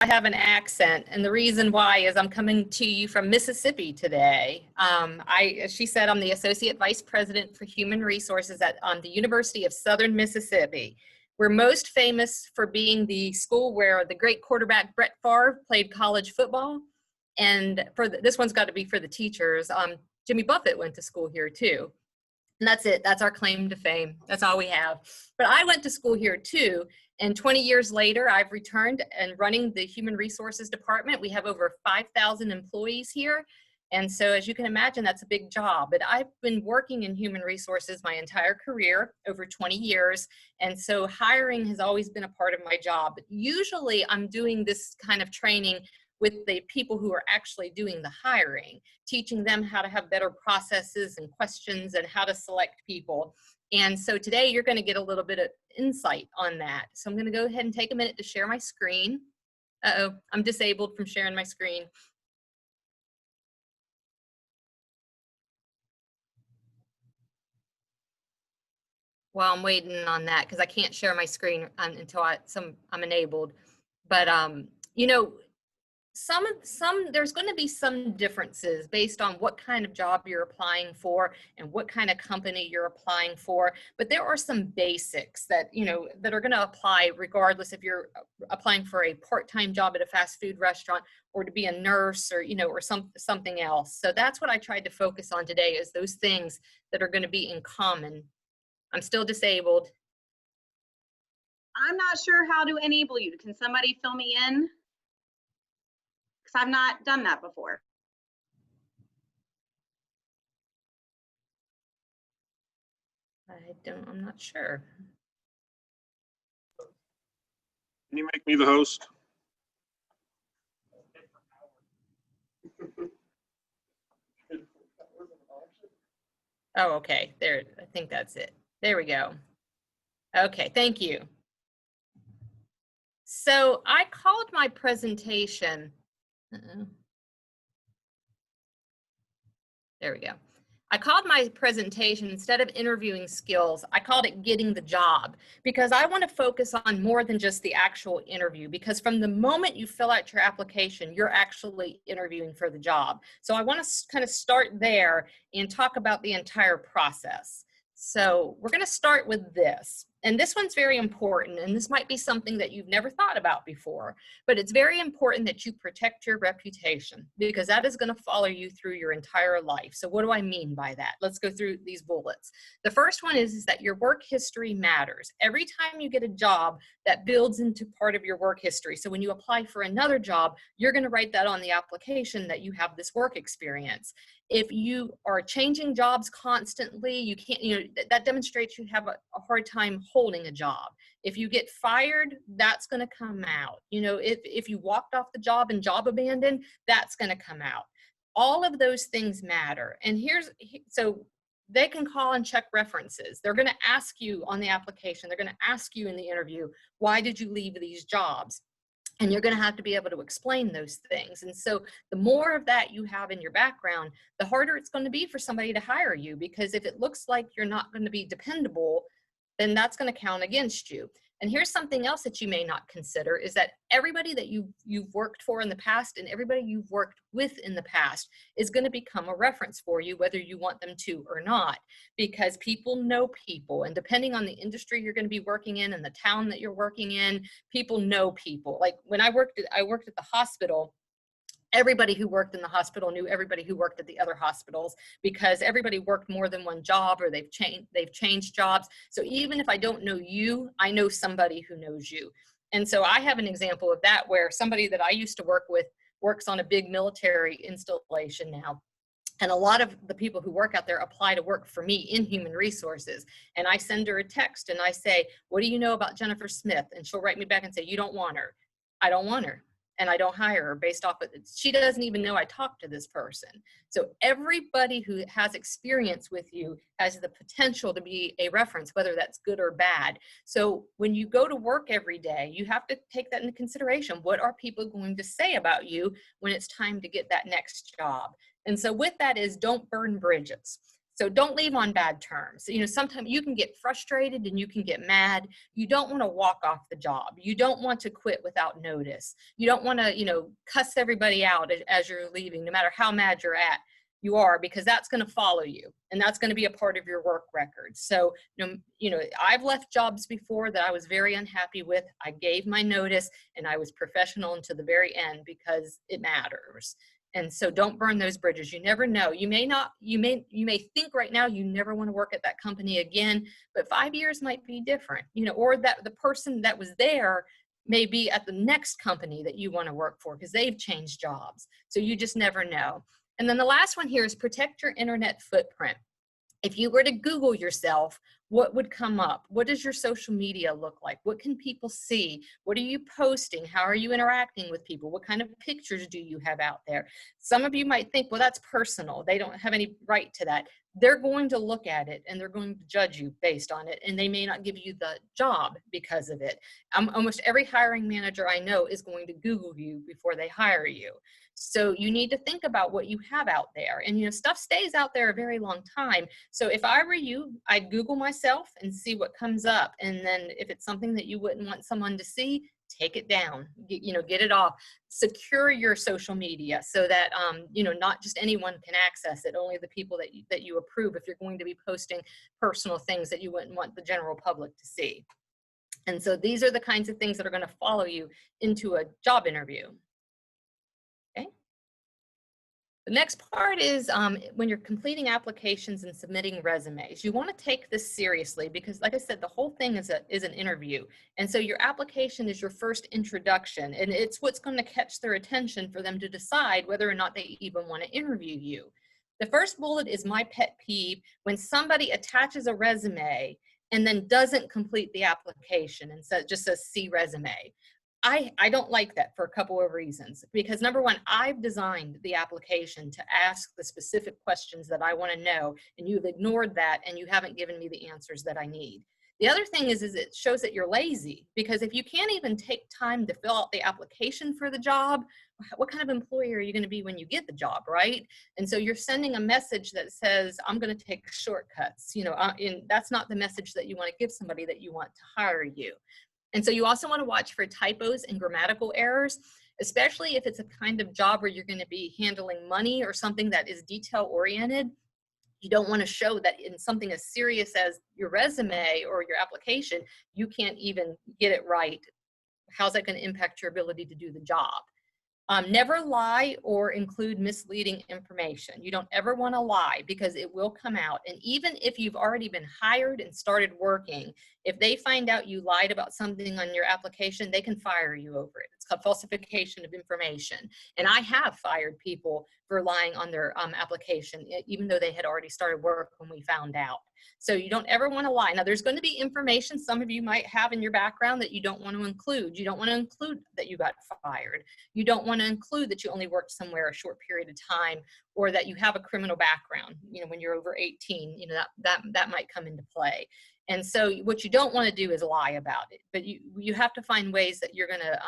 I have an accent, and the reason why is I'm coming to you from Mississippi today. As she said, I'm the Associate Vice President for Human Resources at the University of Southern Mississippi. We're most famous for being the school where the great quarterback Brett Favre played college football. And this one's got to be for the teachers. Jimmy Buffett went to school here too. And that's it. That's our claim to fame. That's all we have. But I went to school here too. And 20 years later, I've returned and running the Human Resources Department. We have over 5,000 employees here. And so as you can imagine, that's a big job. But I've been working in human resources my entire career, over 20 years. And so hiring has always been a part of my job. But usually I'm doing this kind of training with the people who are actually doing the hiring, teaching them how to have better processes and questions and how to select people. And so today you're going to get a little bit of insight on that. So I'm going to go ahead and take a minute to share my screen. Uh-oh, I'm disabled from sharing my screen. Well, I'm waiting on that because I can't share my screen until I'm enabled. But you know, there's going to be some differences based on what kind of job you're applying for and what kind of company you're applying for. But there are some basics that, that are going to apply regardless if you're applying for a part-time job at a fast food restaurant or to be a nurse or, or something else. So that's what I tried to focus on today, is those things that are going to be in common. I'm still disabled. I'm not sure how to enable you. Can somebody fill me in? Because I've not done that before. I'm not sure. Can you make me the host? Oh, okay. There, I think that's it. There we go. Okay, thank you. So I called my presentation. There we go. I called my presentation, instead of interviewing skills, I called it getting the job, because I want to focus on more than just the actual interview, because from the moment you fill out your application, you're actually interviewing for the job. So I want to kind of start there and talk about the entire process. So we're going to start with this. And this one's very important, and this might be something that you've never thought about before, but it's very important that you protect your reputation, because that is going to follow you through your entire life. So what do I mean by that? Let's go through these bullets. The first one is that your work history matters. Every time you get a job, that builds into part of your work history. So when you apply for another job, you're going to write that on the application that you have this work experience. If you are changing jobs constantly, you can't, that demonstrates you have a hard time holding a job. If you get fired, that's going to come out. If you walked off the job and job abandoned, that's going to come out. All of those things matter. And so they can call and check references. They're going to ask you on the application, they're going to ask you in the interview, why did you leave these jobs? And you're going to have to be able to explain those things. And so the more of that you have in your background, the harder it's going to be for somebody to hire you, because if it looks like you're not going to be dependable, then that's going to count against you. And here's something else that you may not consider, is that everybody that you've worked for in the past and everybody you've worked with in the past is going to become a reference for you, whether you want them to or not, because people know people. And depending on the industry you're going to be working in and the town that you're working in, people know people. Like when I worked at the hospital, everybody who worked in the hospital knew everybody who worked at the other hospitals, because everybody worked more than one job, or they've changed jobs. So even if I don't know you, I know somebody who knows you. And so I have an example of that, where somebody that I used to work with works on a big military installation now. And a lot of the people who work out there apply to work for me in human resources. And I send her a text and I say, what do you know about Jennifer Smith? And she'll write me back and say, you don't want her. I don't want her. And I don't hire her based off of it. She doesn't even know I talked to this person. So everybody who has experience with you has the potential to be a reference, whether that's good or bad. So when you go to work every day, you have to take that into consideration. What are people going to say about you when it's time to get that next job? And so with that is, don't burn bridges. So don't leave on bad terms. You know, sometimes you can get frustrated and you can get mad. You don't want to walk off the job. You don't want to quit without notice. You don't want to, you know, cuss everybody out as you're leaving, no matter how mad you are, because that's going to follow you and that's going to be a part of your work record. So, you know, I've left jobs before that I was very unhappy with. I gave my notice and I was professional until the very end because it matters. And so don't burn those bridges. You never know. You may think right now you never want to work at that company again, but 5 years might be different, you know, or that the person that was there may be at the next company that you want to work for because they've changed jobs. So you just never know. And then the last one here is protect your internet footprint. If you were to Google yourself, what would come up? What does your social media look like? What can people see? What are you posting? How are you interacting with people? What kind of pictures do you have out there? Some of you might think, well, that's personal. They don't have any right to that. They're going to look at it and they're going to judge you based on it, and they may not give you the job because of it. Almost every hiring manager I know is going to Google you before they hire you. So you need to think about what you have out there. And, you know, stuff stays out there a very long time. So if I were you, I'd Google myself and see what comes up. And then if it's something that you wouldn't want someone to see, take it down, get it off. Secure your social media so that, you know, not just anyone can access it, only the people that you approve if you're going to be posting personal things that you wouldn't want the general public to see. And so these are the kinds of things that are going to follow you into a job interview. The next part is when you're completing applications and submitting resumes. You want to take this seriously because, like I said, the whole thing is an interview. And so your application is your first introduction, and it's what's going to catch their attention for them to decide whether or not they even want to interview you. The first bullet is my pet peeve: when somebody attaches a resume and then doesn't complete the application and just says "see resume." I don't like that for a couple of reasons. Because number one, I've designed the application to ask the specific questions that I want to know, and you've ignored that and you haven't given me the answers that I need. The other thing is it shows that you're lazy, because if you can't even take time to fill out the application for the job, what kind of employer are you going to be when you get the job, right? And so you're sending a message that says, I'm going to take shortcuts, you know, and that's not the message that you want to give somebody that you want to hire you. And so you also want to watch for typos and grammatical errors, especially if it's a kind of job where you're going to be handling money or something that is detail oriented. You don't want to show that in something as serious as your resume or your application, you can't even get it right. How's that going to impact your ability to do the job? Never lie or include misleading information. You don't ever want to lie because it will come out. And even if you've already been hired and started working, if they find out you lied about something on your application, they can fire you over it. It's called falsification of information. And I have fired people for lying on their application, even though they had already started work when we found out. So you don't ever want to lie. Now, there's going to be information some of you might have in your background that you don't want to include. You don't want to include that you got fired. You don't want to include that you only worked somewhere a short period of time, or that you have a criminal background. You know, when you're over 18, you know, that might come into play. And so what you don't want to do is lie about it. But you have to find ways that you're going to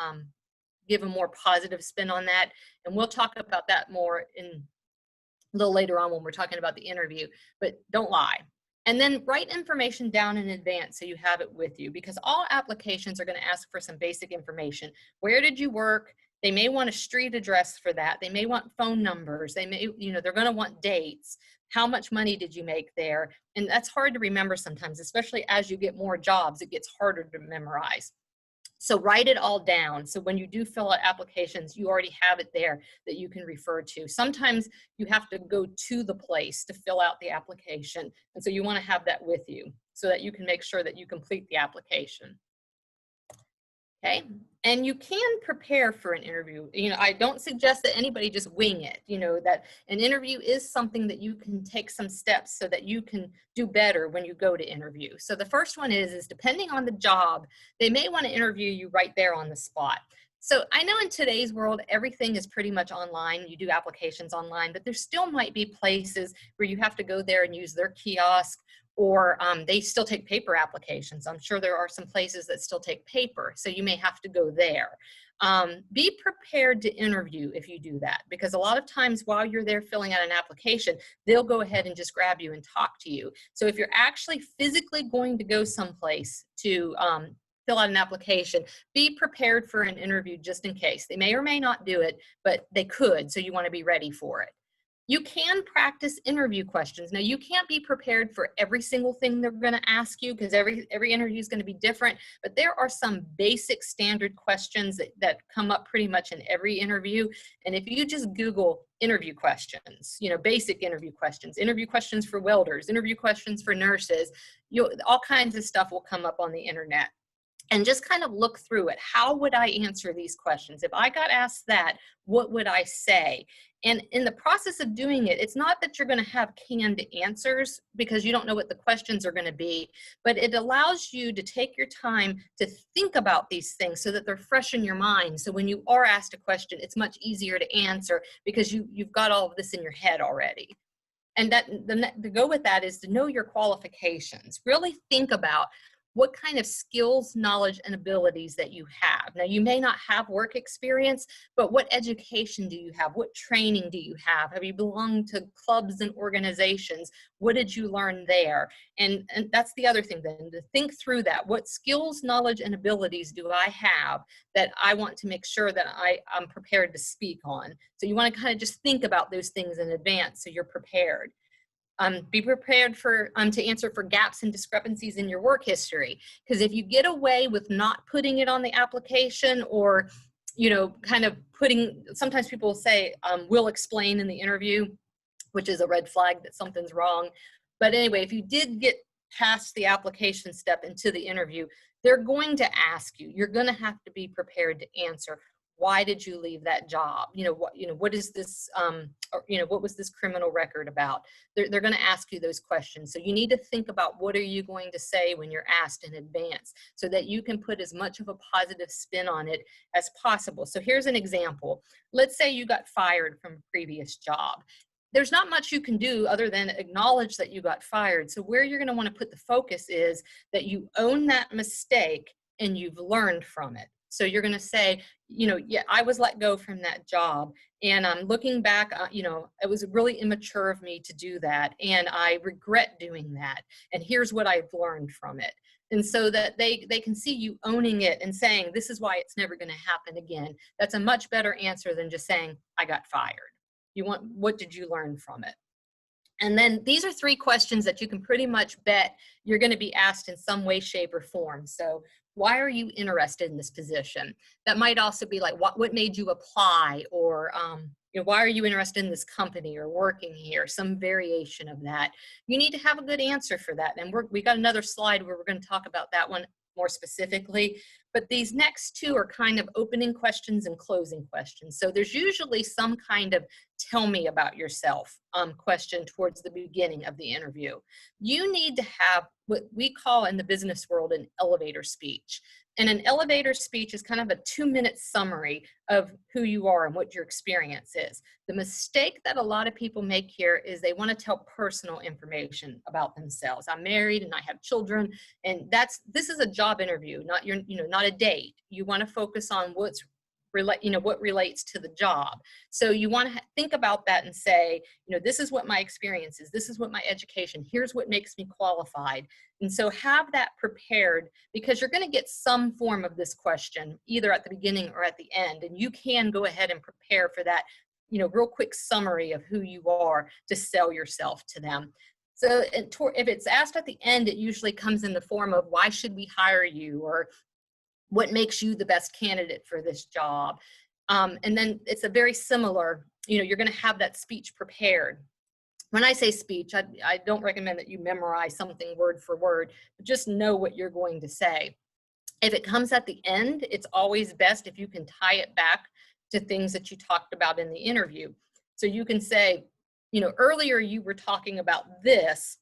give a more positive spin on that. And we'll talk about that more in a little later on when we're talking about the interview. But don't lie. And then write information down in advance so you have it with you, because all applications are going to ask for some basic information. Where did you work? They may want a street address for that. They may want phone numbers. They may, you know, they're going to want dates. How much money did you make there? And that's hard to remember sometimes, especially as you get more jobs, it gets harder to memorize. So write it all down. So when you do fill out applications, you already have it there that you can refer to. Sometimes you have to go to the place to fill out the application. And so you want to have that with you so that you can make sure that you complete the application. Okay, and you can prepare for an interview. You know, I don't suggest that anybody just wing it. You know, that an interview is something that you can take some steps so that you can do better when you go to interview. So the first one is depending on the job, they may want to interview you right there on the spot. So I know in today's world, everything is pretty much online. You do applications online, but there still might be places where you have to go there and use their kiosk, or they still take paper applications. I'm sure there are some places that still take paper, so you may have to go there. Be prepared to interview if you do that, because a lot of times while you're there filling out an application, they'll go ahead and just grab you and talk to you. So if you're actually physically going to go someplace to fill out an application, be prepared for an interview just in case. They may or may not do it, but they could, so you want to be ready for it. You can practice interview questions. Now, you can't be prepared for every single thing they're going to ask you, because every interview is going to be different, but there are some basic standard questions that come up pretty much in every interview. And if you just Google interview questions, basic interview questions for welders, interview questions for nurses, all kinds of stuff will come up on the internet. And just kind of look through it. How would I answer these questions? If I got asked that, what would I say? And in the process of doing it, it's not that you're going to have canned answers because you don't know what the questions are going to be, but it allows you to take your time to think about these things so that they're fresh in your mind. So when you are asked a question, it's much easier to answer because you've got all of this in your head already. And to go with that is to know your qualifications. Really think about what kind of skills, knowledge, and abilities that you have. Now, you may not have work experience, but what education do you have? What training do you have? Have you belonged to clubs and organizations? What did you learn there? And that's the other thing then, to think through that. What skills, knowledge, and abilities do I have that I want to make sure that I'm prepared to speak on? So you want to kind of just think about those things in advance so you're prepared. Be prepared to answer for gaps and discrepancies in your work history. Because if you get away with not putting it on the application, or, kind of sometimes people will say, we'll explain in the interview, which is a red flag that something's wrong. But anyway, if you did get past the application step into the interview, they're going to ask you, you're going to have to be prepared to answer. Why did you leave that job? What is this, what was this criminal record about? They're going to ask you those questions. So you need to think about what are you going to say when you're asked in advance so that you can put as much of a positive spin on it as possible. So here's an example. Let's say you got fired from a previous job. There's not much you can do other than acknowledge that you got fired. So where you're going to want to put the focus is that you own that mistake and you've learned from it. So you're going to say, yeah, I was let go from that job. And I'm looking back, it was really immature of me to do that. And I regret doing that. And here's what I've learned from it. And so that they can see you owning it and saying, this is why it's never going to happen again. That's a much better answer than just saying, I got fired. What did you learn from it? And then these are 3 questions that you can pretty much bet you're going to be asked in some way, shape, or form. So why are you interested in this position? That might also be like, what made you apply? Or, why are you interested in this company or working here? Some variation of that. You need to have a good answer for that. And we got another slide where we're going to talk about that one more specifically. But these next 2 are kind of opening questions and closing questions. So there's usually some kind of tell me about yourself question towards the beginning of the interview. You need to have what we call in the business world an elevator speech. And an elevator speech is kind of a 2-minute summary of who you are and what your experience is. The mistake that a lot of people make here is they want to tell personal information about themselves. I'm married and I have children, and this is a job interview, not not a date. You want to focus on what relates to the job. So you want to think about that and say, this is what my experience is. This is what my education. Here's what makes me qualified. And so have that prepared, because you're going to get some form of this question either at the beginning or at the end. And you can go ahead and prepare for that, real quick summary of who you are to sell yourself to them. So if it's asked at the end, it usually comes in the form of, why should we hire you? Or what makes you the best candidate for this job? And then it's a very similar, you're going to have that speech prepared. When I say speech, I don't recommend that you memorize something word for word, but just know what you're going to say. If it comes at the end, it's always best if you can tie it back to things that you talked about in the interview. So you can say, earlier you were talking about this,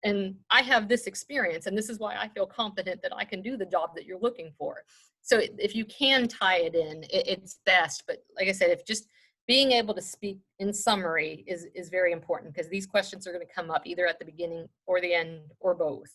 and I have this experience, and this is why I feel confident that I can do the job that you're looking for. So if you can tie it in, it's best. But like I said, if just being able to speak in summary is very important, because these questions are going to come up either at the beginning or the end or both.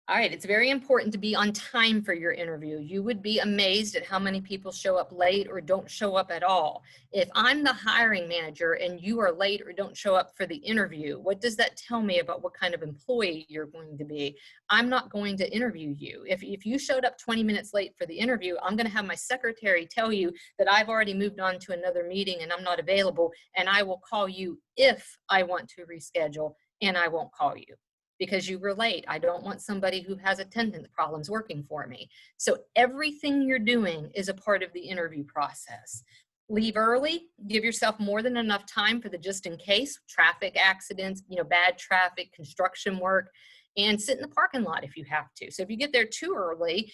All right, it's very important to be on time for your interview. You would be amazed at how many people show up late or don't show up at all. If I'm the hiring manager and you are late or don't show up for the interview, what does that tell me about what kind of employee you're going to be? I'm not going to interview you. If you showed up 20 minutes late for the interview, I'm going to have my secretary tell you that I've already moved on to another meeting and I'm not available, and I will call you if I want to reschedule, and I won't call you because you were late. I don't want somebody who has attendance problems working for me. So everything you're doing is a part of the interview process. Leave early, give yourself more than enough time for the just in case, traffic accidents, bad traffic, construction work, and sit in the parking lot if you have to. So if you get there too early,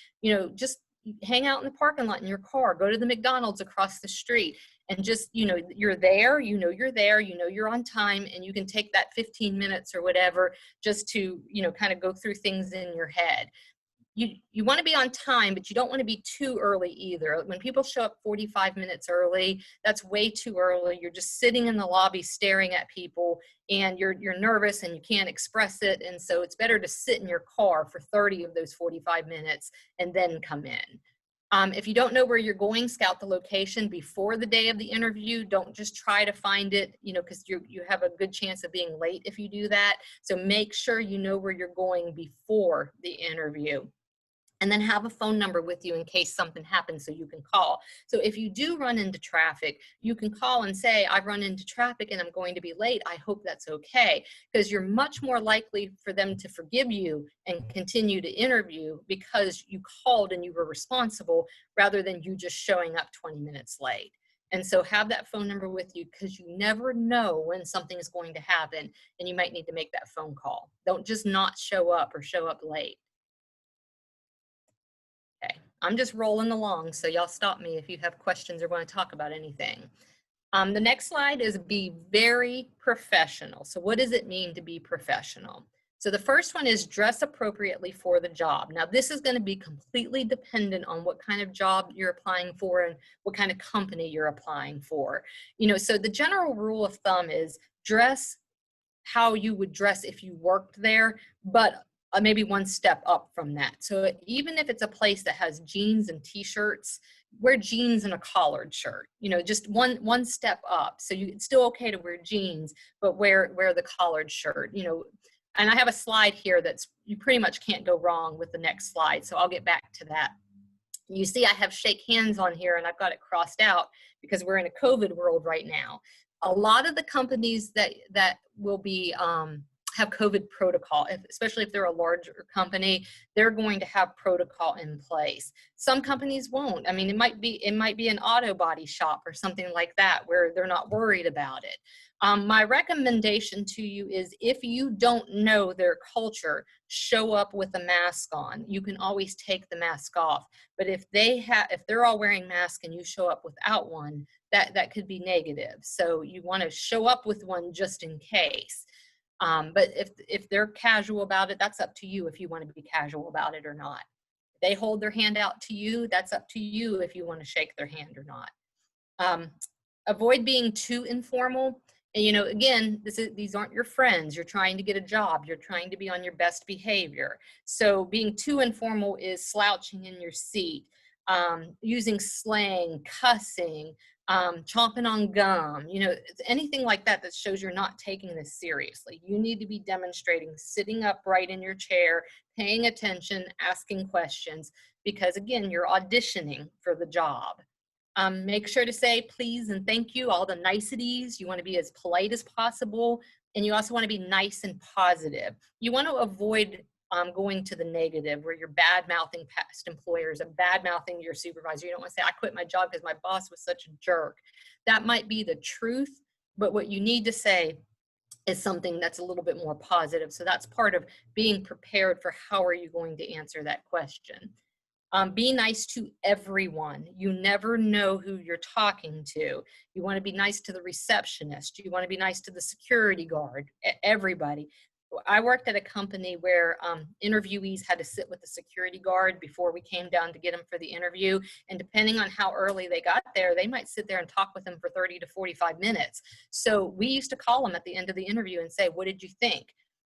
just hang out in the parking lot in your car, go to the McDonald's across the street, and just, you're there, you're there, you're on time, and you can take that 15 minutes or whatever just to, kind of go through things in your head. You want to be on time, but you don't want to be too early either. When people show up 45 minutes early, that's way too early. You're just sitting in the lobby staring at people, and you're nervous and you can't express it. And so it's better to sit in your car for 30 of those 45 minutes and then come in. If you don't know where you're going, scout the location before the day of the interview. Don't just try to find it, because you have a good chance of being late if you do that. So make sure you know where you're going before the interview. And then have a phone number with you in case something happens so you can call. So if you do run into traffic, you can call and say, I've run into traffic and I'm going to be late. I hope that's okay. Because you're much more likely for them to forgive you and continue to interview because you called and you were responsible rather than you just showing up 20 minutes late. And so have that phone number with you because you never know when something is going to happen and you might need to make that phone call. Don't just not show up or show up late. Okay, I'm just rolling along, so y'all stop me if you have questions or want to talk about anything. The next slide is be very professional. So what does it mean to be professional? So the first one is dress appropriately for the job. Now this is going to be completely dependent on what kind of job you're applying for and what kind of company you're applying for. So the general rule of thumb is dress how you would dress if you worked there, but maybe one step up from that. So even if it's a place that has jeans and t-shirts, wear jeans and a collared shirt, just one step up. So it's still okay to wear jeans, but wear the collared shirt, and I have a slide here that's, you pretty much can't go wrong with the next slide. So I'll get back to that. You see, I have shake hands on here and I've got it crossed out because we're in a COVID world right now. A lot of the companies that will be, have COVID protocol, especially if they're a larger company, they're going to have protocol in place. Some companies won't. I mean, it might be an auto body shop or something like that where they're not worried about it. My recommendation to you is if you don't know their culture, show up with a mask on. You can always take the mask off. But if they're all wearing masks and you show up without one, that could be negative. So you want to show up with one just in case. But if they're casual about it, that's up to you if you want to be casual about it or not. If they hold their hand out to you, that's up to you if you want to shake their hand or not. Avoid being too informal. And, again, these aren't your friends. You're trying to get a job. You're trying to be on your best behavior. So being too informal is slouching in your seat, using slang, cussing, chomping on gum, anything like that shows you're not taking this seriously. You need to be demonstrating sitting upright in your chair, paying attention, asking questions, because again, you're auditioning for the job. Make sure to say please and thank you, all the niceties. You want to be as polite as possible, and you also want to be nice and positive. You want to avoid going to the negative where you're bad-mouthing past employers and bad-mouthing your supervisor. You don't want to say, I quit my job because my boss was such a jerk. That might be the truth, but what you need to say is something that's a little bit more positive. So that's part of being prepared for how are you going to answer that question. Be nice to everyone. You never know who you're talking to. You want to be nice to the receptionist. You want to be nice to the security guard, everybody. I worked at a company where interviewees had to sit with the security guard before we came down to get them for the interview. And depending on how early they got there, they might sit there and talk with them for 30 to 45 minutes. So we used to call them at the end of the interview and say, what did you think?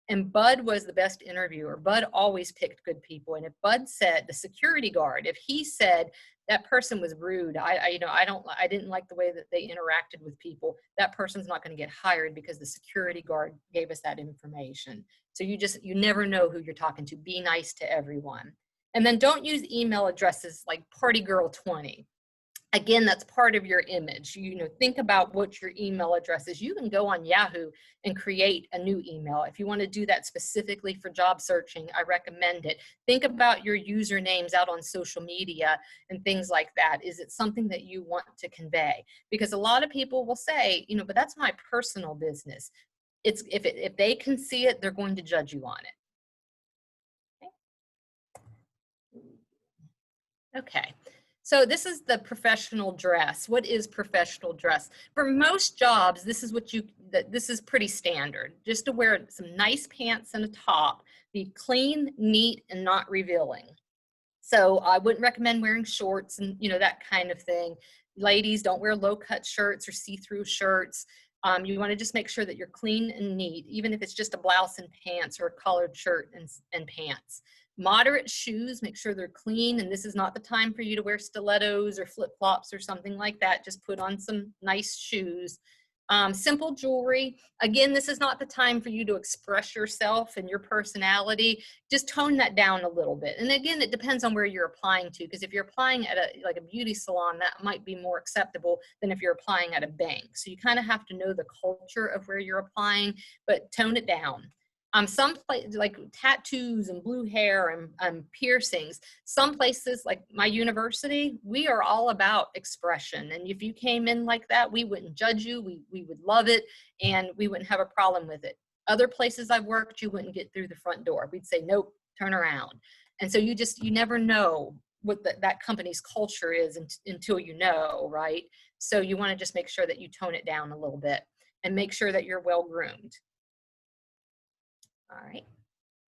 And Bud was the best interviewer. Bud always picked good people. And if Bud said, the security guard, if he said that person was rude, I didn't like the way that they interacted with people, that person's not going to get hired because the security guard gave us that information. So you never know who you're talking to. Be nice to everyone. And then don't use email addresses like partygirl20. Again, that's part of your image. Think about what your email address is. You can go on Yahoo and create a new email. If you want to do that specifically for job searching, I recommend it. Think about your usernames out on social media and things like that. Is it something that you want to convey? Because a lot of people will say, but that's my personal business. If they can see it, they're going to judge you on it. Okay. So this is the professional dress. What is professional dress? For most jobs, this is pretty standard. Just to wear some nice pants and a top, be clean, neat, and not revealing. So I wouldn't recommend wearing shorts and that kind of thing. Ladies, don't wear low-cut shirts or see-through shirts. You want to just make sure that you're clean and neat, even if it's just a blouse and pants or a collared shirt and pants. Moderate shoes, make sure they're clean, and this is not the time for you to wear stilettos or flip-flops or something like that. Just put on some nice shoes. Simple jewelry. Again, this is not the time for you to express yourself and your personality. Just tone that down a little bit. And again, it depends on where you're applying to, because if you're applying at a beauty salon, that might be more acceptable than if you're applying at a bank. So you kind of have to know the culture of where you're applying, but tone it down. Some places like tattoos and blue hair and piercings, some places like my university, we are all about expression. And if you came in like that, we wouldn't judge you. We would love it and we wouldn't have a problem with it. Other places I've worked, you wouldn't get through the front door. We'd say, nope, turn around. And so you never know what that company's culture is until you know, right? So you want to just make sure that you tone it down a little bit and make sure that you're well groomed. All right.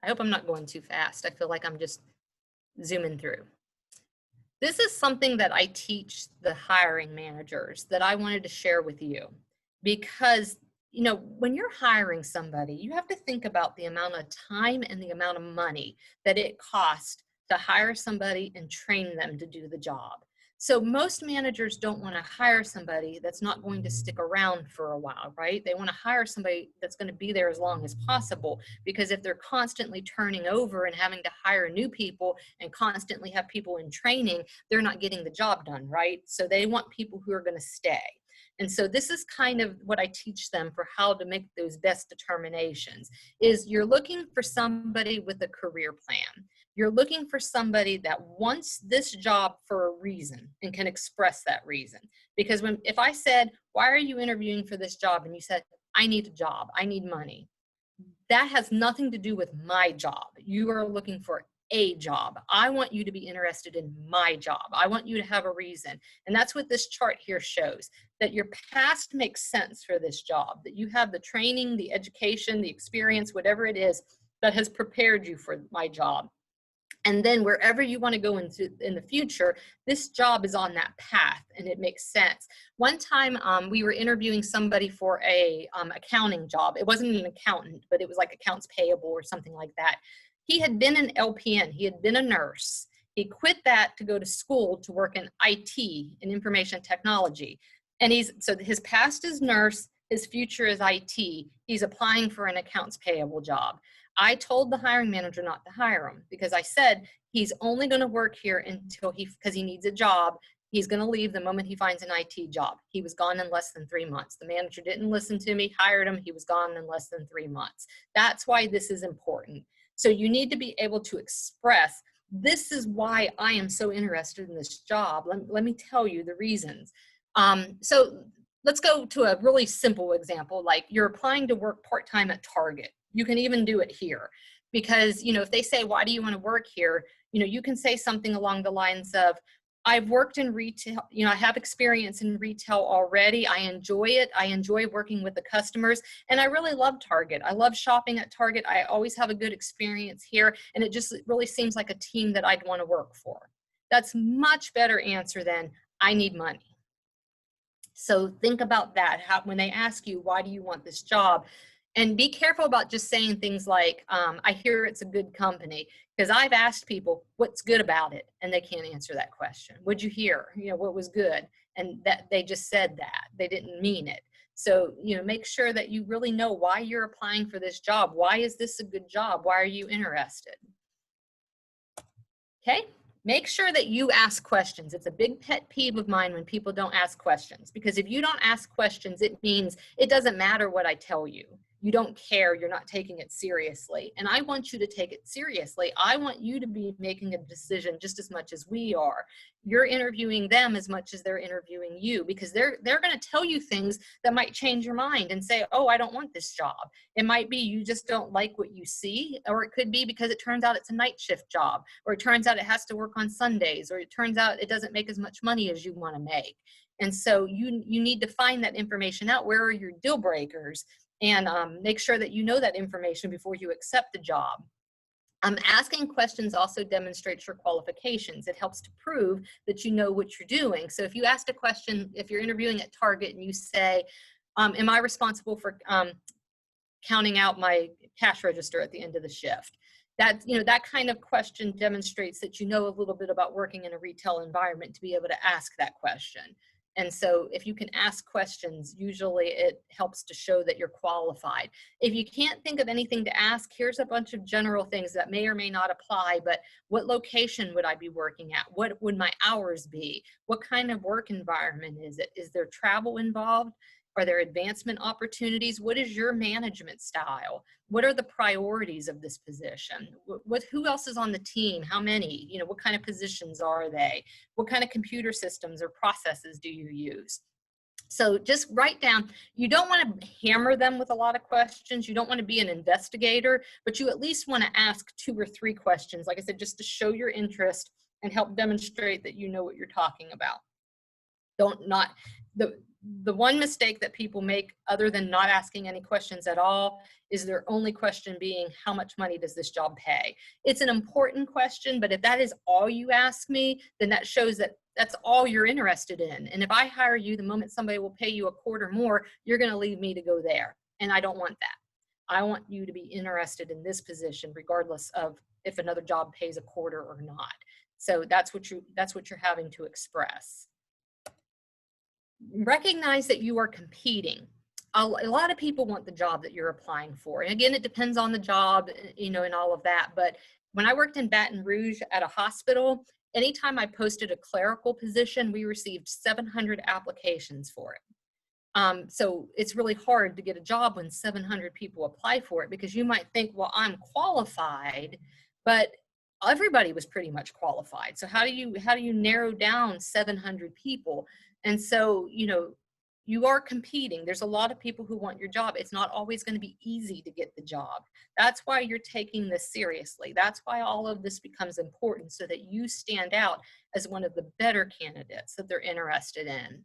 I hope I'm not going too fast. I feel like I'm just zooming through. This is something that I teach the hiring managers that I wanted to share with you because, when you're hiring somebody, you have to think about the amount of time and the amount of money that it costs to hire somebody and train them to do the job. So most managers don't want to hire somebody that's not going to stick around for a while, right? They want to hire somebody that's going to be there as long as possible, because if they're constantly turning over and having to hire new people and constantly have people in training, they're not getting the job done, right? So they want people who are going to stay. And so this is kind of what I teach them for how to make those best determinations, is you're looking for somebody with a career plan. You're looking for somebody that wants this job for a reason and can express that reason. Because if I said, why are you interviewing for this job? And you said, I need a job, I need money. That has nothing to do with my job. You are looking for a job. I want you to be interested in my job. I want you to have a reason. And that's what this chart here shows, that your past makes sense for this job, that you have the training, the education, the experience, whatever it is that has prepared you for my job. And then wherever you want to go in the future, this job is on that path and it makes sense. One time we were interviewing somebody for a accounting job. It wasn't an accountant, but it was like accounts payable or something like that. He had been an LPN. He had been a nurse. He quit that to go to school to work in IT, in information technology. And so his past is nurse, his future is IT. He's applying for an accounts payable job. I told the hiring manager not to hire him because I said he's only going to work here because he needs a job. He's going to leave the moment he finds an IT job. He was gone in less than 3 months. The manager didn't listen to me, hired him. He was gone in less than 3 months. That's why this is important. So you need to be able to express, this is why I am so interested in this job. Let me tell you the reasons. So let's go to a really simple example. Like you're applying to work part-time at Target. You can even do it here because, if they say, why do you want to work here? You can say something along the lines of, I've worked in retail, I have experience in retail already. I enjoy it. I enjoy working with the customers and I really love Target. I love shopping at Target. I always have a good experience here. And it just really seems like a team that I'd want to work for. That's much better answer than I need money. So think about that. When they ask you, why do you want this job? And be careful about just saying things like, I hear it's a good company, because I've asked people what's good about it, and they can't answer that question. What'd you hear? You know, what was good? And that they just said that. They didn't mean it. So, you know, make sure that you really know why you're applying for this job. Why is this a good job? Why are you interested? Okay. Make sure that you ask questions. It's a big pet peeve of mine when people don't ask questions, because if you don't ask questions, it means it doesn't matter what I tell you. You don't care, you're not taking it seriously. And I want you to take it seriously. I want you to be making a decision just as much as we are. You're interviewing them as much as they're interviewing you, because they're going to tell you things that might change your mind and say, oh, I don't want this job. It might be you just don't like what you see, or it could be because it turns out it's a night shift job, or it turns out it has to work on Sundays, or it turns out it doesn't make as much money as you want to make. And so you need to find that information out. Where are your deal breakers? And make sure that you know that information before you accept the job. Asking questions also demonstrates your qualifications. It helps to prove that you know what you're doing. So if you asked a question, if you're interviewing at Target and you say, am I responsible for counting out my cash register at the end of the shift? That, you know, that kind of question demonstrates that you know a little bit about working in a retail environment to be able to ask that question. And so if you can ask questions, usually it helps to show that you're qualified. If you can't think of anything to ask, here's a bunch of general things that may or may not apply, but what location would I be working at? What would my hours be? What kind of work environment is it? Is there travel involved? Are there advancement opportunities? What is your management style? What are the priorities of this position? Who else is on the team? How many? You know, what kind of positions are they? What kind of computer systems or processes do you use? So just write down, you don't want to hammer them with a lot of questions. You don't want to be an investigator, but you at least want to ask 2 or 3 questions, like I said, just to show your interest and help demonstrate that you know what you're talking about. The one mistake that people make, other than not asking any questions at all, is their only question being, how much money does this job pay? It's an important question, but if that is all you ask me, then that shows that that's all you're interested in. And if I hire you, the moment somebody will pay you a quarter more, you're going to leave me to go there. And I don't want that. I want you to be interested in this position, regardless of if another job pays a quarter or not. So that's what you're having to express. Recognize that you are competing. A lot of people want the job that you're applying for. And again, it depends on the job, you know, and all of that. But when I worked in Baton Rouge at a hospital, anytime I posted a clerical position, we received 700 applications for it. So it's really hard to get a job when 700 people apply for it, because you might think, well, I'm qualified, but everybody was pretty much qualified. So how do you narrow down 700 people? And so, you know, you are competing. There's a lot of people who want your job. It's not always going to be easy to get the job. That's why you're taking this seriously. That's why all of this becomes important, so that you stand out as one of the better candidates that they're interested in.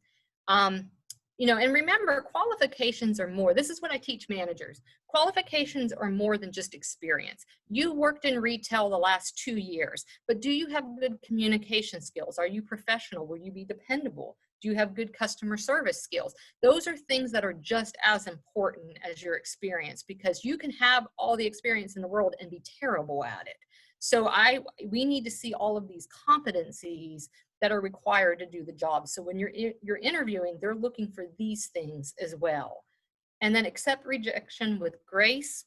You know, and remember, qualifications are more. This is what I teach managers. Qualifications are more than just experience. You worked in retail the last 2 years, but do you have good communication skills? Are you professional? Will you be dependable? Do you have good customer service skills? Those are things that are just as important as your experience, because you can have all the experience in the world and be terrible at it. So we need to see all of these competencies that are required to do the job. So when you're interviewing, they're looking for these things as well. And then accept rejection with grace.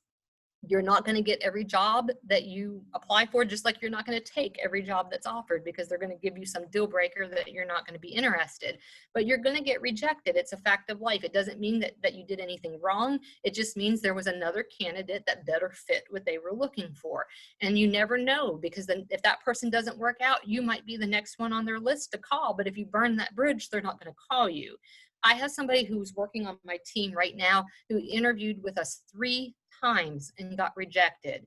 You're not going to get every job that you apply for, just like you're not going to take every job that's offered, because they're going to give you some deal breaker that you're not going to be interested. But you're going to get rejected. It's a fact of life. It doesn't mean that you did anything wrong. It just means there was another candidate that better fit what they were looking for. And you never know, because then if that person doesn't work out, you might be the next one on their list to call. But if you burn that bridge, they're not going to call you. I have somebody who's working on my team right now who interviewed with us 3 times and got rejected.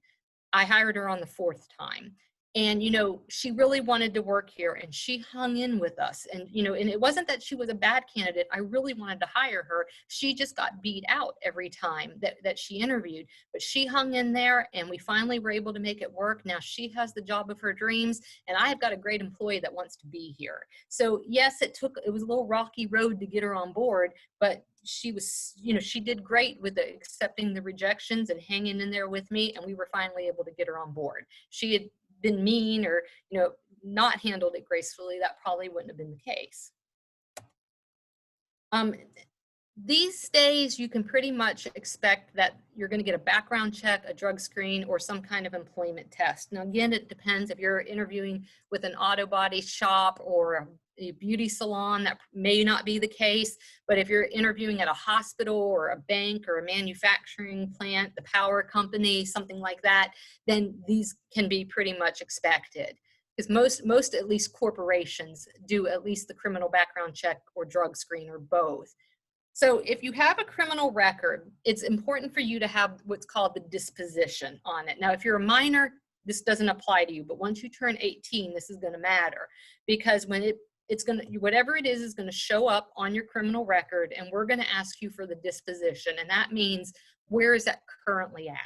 I hired her on the 4th time. And, she really wanted to work here and she hung in with us. And, and it wasn't that she was a bad candidate. I really wanted to hire her. She just got beat out every time that she interviewed, but she hung in there and we finally were able to make it work. Now she has the job of her dreams and I have got a great employee that wants to be here. So yes, it was a little rocky road to get her on board, but she was, she did great with accepting the rejections and hanging in there with me. And we were finally able to get her on board. She had been mean or not handled it gracefully, that probably wouldn't have been the case. These days you can pretty much expect that you're going to get a background check, a drug screen, or some kind of employment test. Now again, it depends. If you're interviewing with an auto body shop or a beauty salon, that may not be the case. But if you're interviewing at a hospital or a bank or a manufacturing plant, the power company, something like that, then these can be pretty much expected. Because most at least corporations do at least the criminal background check or drug screen or both. So if you have a criminal record, it's important for you to have what's called the disposition on it. Now, if you're a minor, this doesn't apply to you, but once you turn 18, this is going to matter, because when it's going to, whatever it is going to show up on your criminal record, and we're going to ask you for the disposition. And that means, where is that currently at?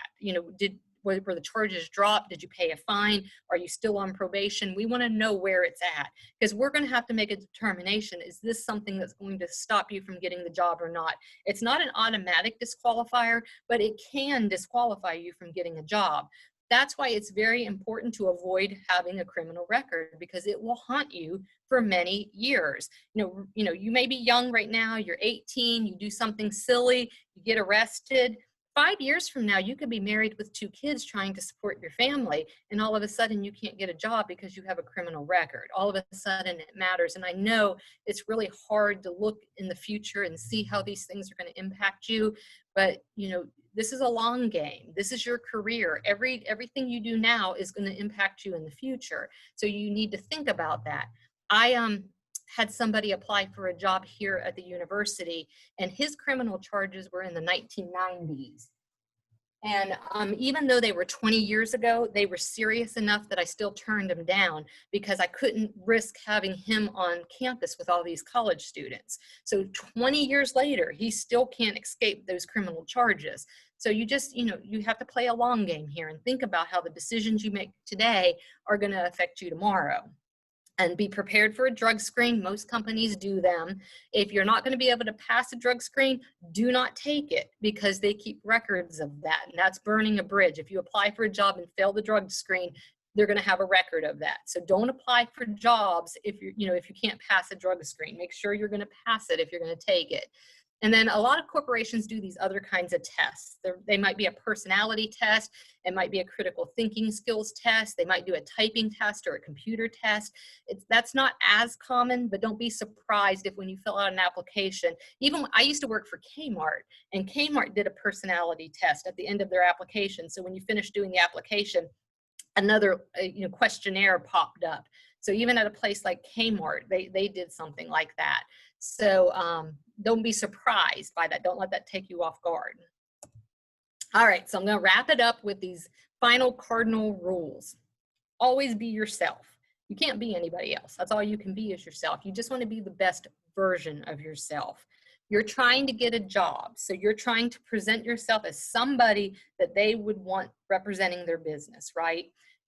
Were the charges dropped? Did you pay a fine? Are you still on probation? We want to know where it's at, because we're going to have to make a determination. Is this something that's going to stop you from getting the job or not? It's not an automatic disqualifier, but it can disqualify you from getting a job. That's why it's very important to avoid having a criminal record, because it will haunt you for many years. You may be young right now, you're 18, you do something silly, you get arrested. 5 years from now, you could be married with 2 kids trying to support your family, and all of a sudden you can't get a job because you have a criminal record. All of a sudden it matters. And I know it's really hard to look in the future and see how these things are going to impact you, but this is a long game. This is your career. Everything you do now is going to impact you in the future. So you need to think about that. I had somebody apply for a job here at the university, and his criminal charges were in the 1990s. And even though they were 20 years ago, they were serious enough that I still turned him down, because I couldn't risk having him on campus with all these college students. So 20 years later, he still can't escape those criminal charges. So you just, you have to play a long game here and think about how the decisions you make today are going to affect you tomorrow. And be prepared for a drug screen. Most companies do them. If you're not going to be able to pass a drug screen, do not take it, because they keep records of that. And that's burning a bridge. If you apply for a job and fail the drug screen, they're going to have a record of that. So don't apply for jobs if if you can't pass a drug screen. Make sure you're going to pass it if you're going to take it. And then a lot of corporations do these other kinds of tests. They might be a personality test. It might be a critical thinking skills test. They might do a typing test or a computer test. That's not as common, but don't be surprised if when you fill out an application, even I used to work for Kmart, and Kmart did a personality test at the end of their application. So when you finish doing the application, another questionnaire popped up. So even at a place like Kmart, they did something like that. So don't be surprised by that. Don't let that take you off guard. All right, so I'm going to wrap it up with these final cardinal rules. Always be yourself. You can't be anybody else. That's all you can be is yourself. You just want to be the best version of yourself. You're trying to get a job, so you're trying to present yourself as somebody that they would want representing their business, right?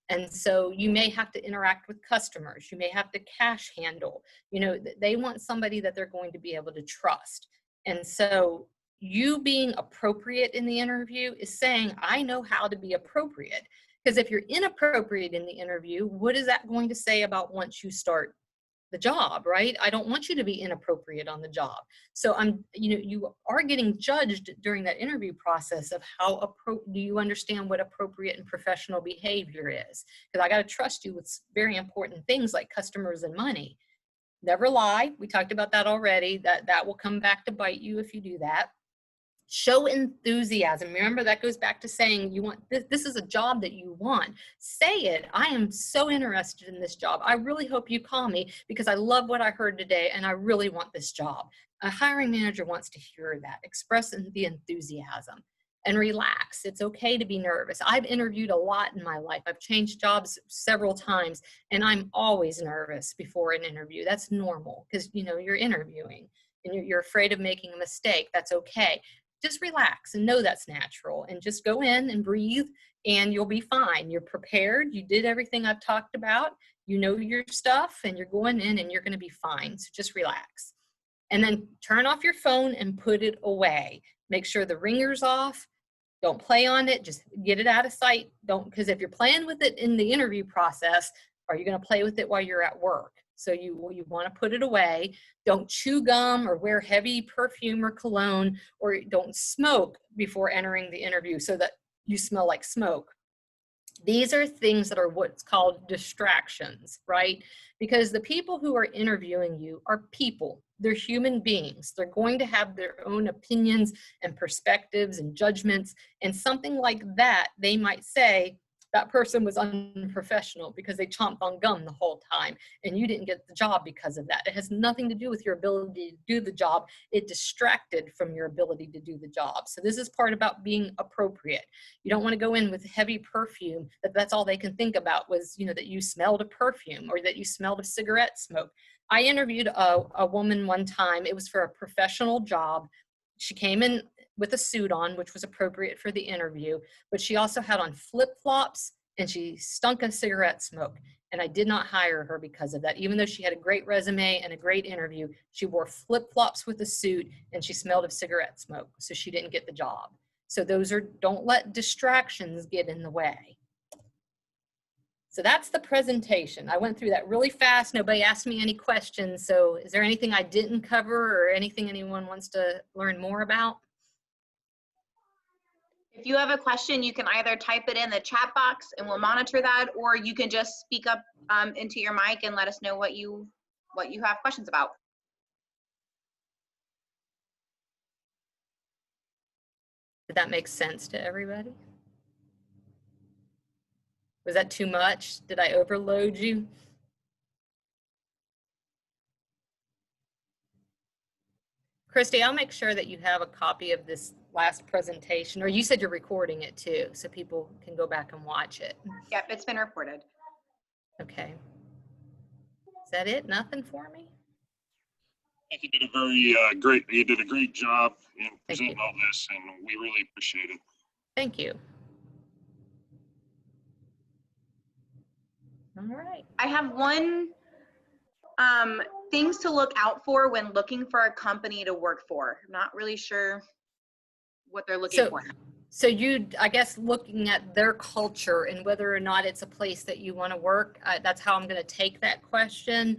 And so you may have to interact with customers. You may have to cash handle. They want somebody that they're going to be able to trust. And so you being appropriate in the interview is saying, I know how to be appropriate. Because if you're inappropriate in the interview, what is that going to say about once you start the job, right? I don't want you to be inappropriate on the job. So you are getting judged during that interview process of how do you understand what appropriate and professional behavior is? Because I got to trust you with very important things like customers and money. Never lie. We talked about that already. That will come back to bite you if you do that. Show enthusiasm. Remember, that goes back to saying you want this is a job that you want. Say it. I am so interested in this job. I really hope you call me because I love what I heard today and I really want this job. A hiring manager wants to hear that. Express the enthusiasm. and relax. It's okay to be nervous. I've interviewed a lot in my life. I've changed jobs several times, and I'm always nervous before an interview. That's normal because, you know, you're interviewing and you're afraid of making a mistake. That's okay. Just relax and know that's natural, and just go in and breathe, and you'll be fine. You're prepared. You did everything I've talked about. You know your stuff, and you're going in and you're going to be fine. So just relax. And then turn off your phone and put it away. Make sure the ringer's off. Don't play on it. Just get it out of sight. Don't, because if you're playing with it in the interview process, are you going to play with it while you're at work? So you want to put it away. Don't chew gum or wear heavy perfume or cologne, or don't smoke before entering the interview so that you smell like smoke. These are things that are what's called distractions, right? Because the people who are interviewing you are people. They're human beings. They're going to have their own opinions and perspectives and judgments. And something like that, they might say, that person was unprofessional because they chomped on gum the whole time and you didn't get the job because of that. It has nothing to do with your ability to do the job. It distracted from your ability to do the job. So this is part about being appropriate. You don't want to go in with heavy perfume that's all they can think about was, you know, that you smelled a perfume or that you smelled of cigarette smoke. I interviewed a woman one time. It was for a professional job. She came in with a suit on, which was appropriate for the interview, but she also had on flip-flops and she stunk of cigarette smoke. And I did not hire her because of that. Even though she had a great resume and a great interview, she wore flip-flops with a suit and she smelled of cigarette smoke. So she didn't get the job. So those are, don't let distractions get in the way. So that's the presentation. I went through that really fast. Nobody asked me any questions. So is there anything I didn't cover or anything anyone wants to learn more about? If you have a question, you can either type it in the chat box and we'll monitor that, or you can just speak up into your mic and let us know what you have questions about. Did that make sense to everybody? Was that too much? Did I overload you? Christy, I'll make sure that you have a copy of this last presentation, or you said you're recording it too, so people can go back and watch it. Yep, it's been recorded. Okay. Is that it? Nothing for me? I think you did a very you did a great job in presenting you. all this, and we really appreciate it. Thank you. All right. I have one things to look out for when looking for a company to work for. I'm not really sure what they're looking for. So you, I guess, looking at their culture and whether or not it's a place that you want to work, that's how I'm going to take that question.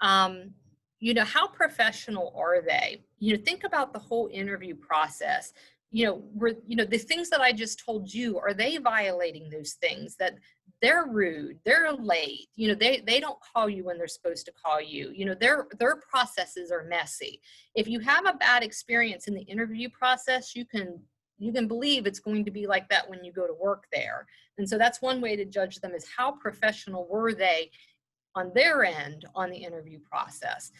You know, how professional are they? You know, think about the whole interview process. You know, the things that I just told you, are they violating those things? That they're rude, they're late, you know, they don't call you when they're supposed to call you. You know, their processes are messy. If you have a bad experience in the interview process, you can believe it's going to be like that when you go to work there. And so that's one way to judge them, is how professional were they on their end on the interview process.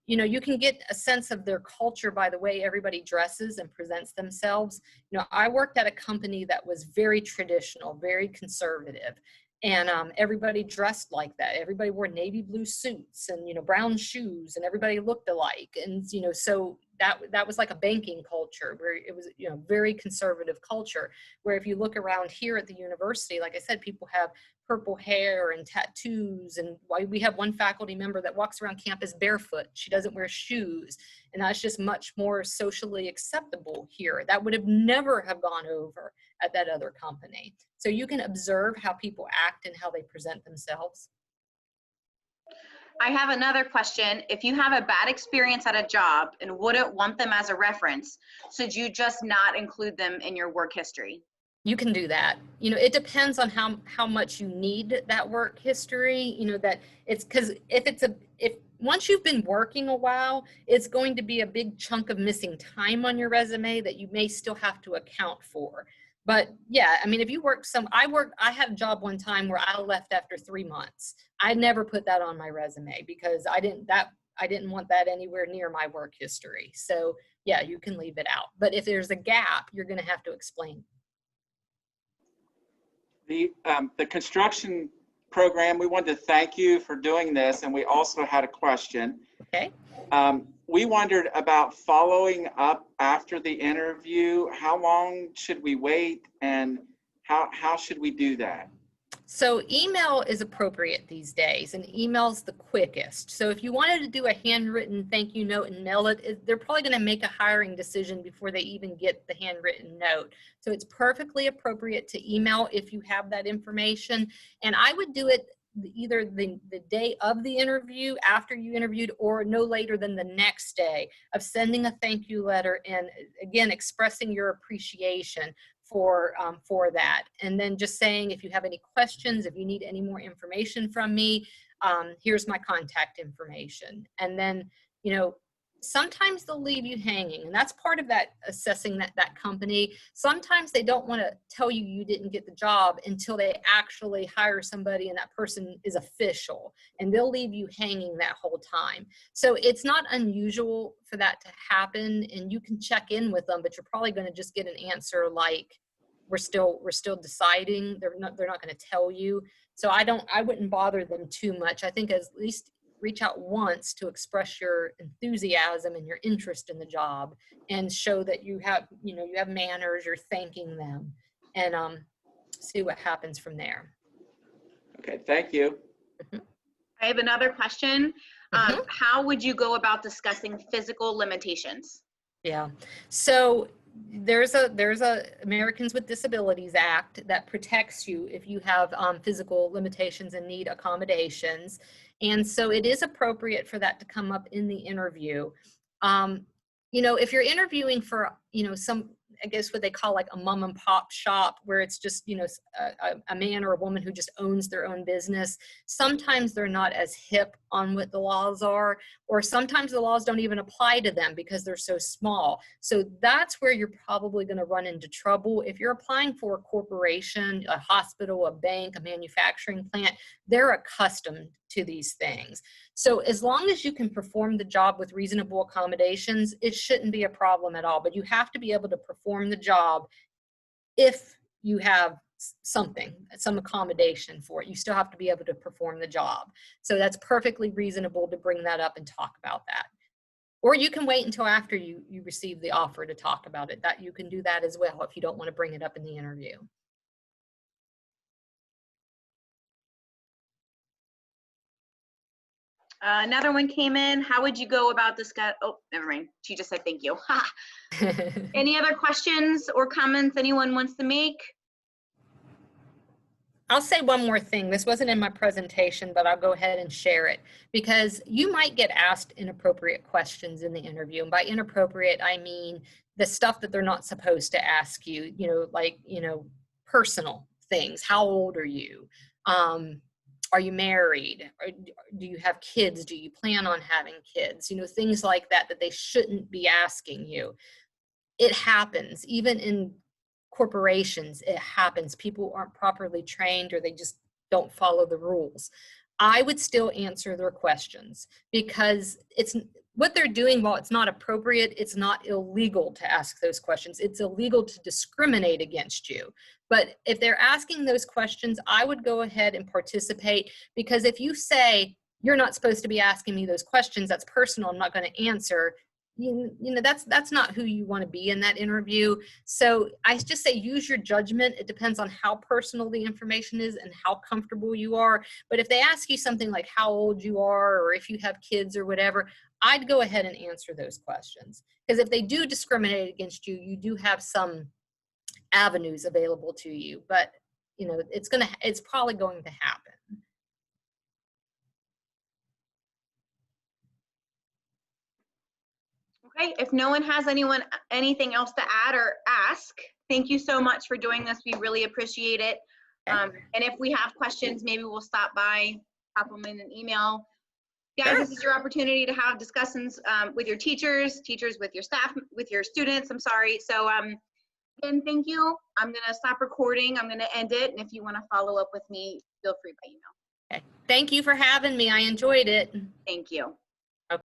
You know, you can get a sense of their culture by the way everybody dresses and presents themselves. You know, I worked at a company that was very traditional, very conservative, and everybody dressed like that. Everybody wore navy blue suits and, you know, brown shoes, and everybody looked alike. And, you know, so that was like a banking culture where it was, you know, very conservative culture, where if you look around here at the university, like I said, people have purple hair and tattoos, and we have one faculty member that walks around campus barefoot. She doesn't wear shoes, and that's just much more socially acceptable here. That would have never have gone over at that other company. So you can observe how people act and how they present themselves. I have another question. If you have a bad experience at a job and wouldn't want them as a reference, should you just not include them in your work history? You can do that. You know, it depends on how much you need that work history. You know, that it's because if once you've been working a while, it's going to be a big chunk of missing time on your resume that you may still have to account for. But yeah, I mean, if you work I had a job one time where I left after 3 months. I never put that on my resume because I didn't want that anywhere near my work history. So yeah, you can leave it out. But if there's a gap, you're going to have to explain. The construction program, we wanted to thank you for doing this, and we also had a question. Okay. We wondered about following up after the interview. How long should we wait, and how should we do that? So email is appropriate these days, and email's the quickest. So if you wanted to do a handwritten thank you note and mail it, they're probably going to make a hiring decision before they even get the handwritten note. So it's perfectly appropriate to email if you have that information. And I would do it either the day of the interview, after you interviewed, or no later than the next day of sending a thank you letter and again expressing your appreciation for that. And then just saying, if you have any questions, if you need any more information from me, here's my contact information. And then, you know, sometimes they'll leave you hanging, and that's part of that assessing that company. Sometimes they don't want to tell you you didn't get the job until they actually hire somebody and that person is official, and they'll leave you hanging that whole time. So it's not unusual for that to happen, and you can check in with them, but you're probably going to just get an answer like, we're still deciding. They're not going to tell you. So I wouldn't bother them too much. I think at least reach out once to express your enthusiasm and your interest in the job, and show that you have manners, you're thanking them, and see what happens from there. Okay, thank you. I have another question. Mhm. How would you go about discussing physical limitations? Yeah. So there's a Americans with Disabilities Act that protects you if you have physical limitations and need accommodations. And so it is appropriate for that to come up in the interview. You know, if you're interviewing for, you know, some, I guess what they call like a mom and pop shop, where it's just, you know, a man or a woman who just owns their own business, sometimes they're not as hip on what the laws are, or sometimes the laws don't even apply to them because they're so small. So that's where you're probably going to run into trouble. If you're applying for a corporation, a hospital, a bank, a manufacturing plant, they're accustomed to these things. So as long as you can perform the job with reasonable accommodations, it shouldn't be a problem at all. But you have to be able to perform the job if you have some accommodation for it. You still have to be able to perform the job. So that's perfectly reasonable to bring that up and talk about that. Or you can wait until after you receive the offer to talk about it. That you can do that as well if you don't want to bring it up in the interview. Another one came in. How would you go about discuss? Oh, never mind. She just said thank you. Any other questions or comments anyone wants to make? I'll say one more thing. This wasn't in my presentation, but I'll go ahead and share it, because you might get asked inappropriate questions in the interview. And by inappropriate, I mean the stuff that they're not supposed to ask you, you know, like, you know, personal things. How old are you? Are you married? Or do you have kids? Do you plan on having kids? You know, things like that that they shouldn't be asking you. It happens. Even in corporations, it happens. People aren't properly trained, or they just don't follow the rules. I would still answer their questions, because it's what they're doing. While it's not appropriate, it's not illegal to ask those questions. It's illegal to discriminate against you. But if they're asking those questions, I would go ahead and participate, because if you say, you're not supposed to be asking me those questions, that's personal, I'm not going to answer, you know, that's not who you want to be in that interview. So I just say use your judgment. It depends on how personal the information is and how comfortable you are. But if they ask you something like how old you are, or if you have kids or whatever, I'd go ahead and answer those questions. Because if they do discriminate against you, you do have some avenues available to you. But you know, it's probably going to happen. Okay, if no one has anything else to add or ask, thank you so much for doing this. We really appreciate it. And if we have questions, maybe we'll stop by, pop them in an email. Guys, Sure. This is your opportunity to have discussions with your teachers with your staff, with your students, I'm sorry. So again, thank you. I'm gonna stop recording. I'm gonna end it. And if you wanna follow up with me, feel free by email. Okay. Thank you for having me. I enjoyed it. Thank you.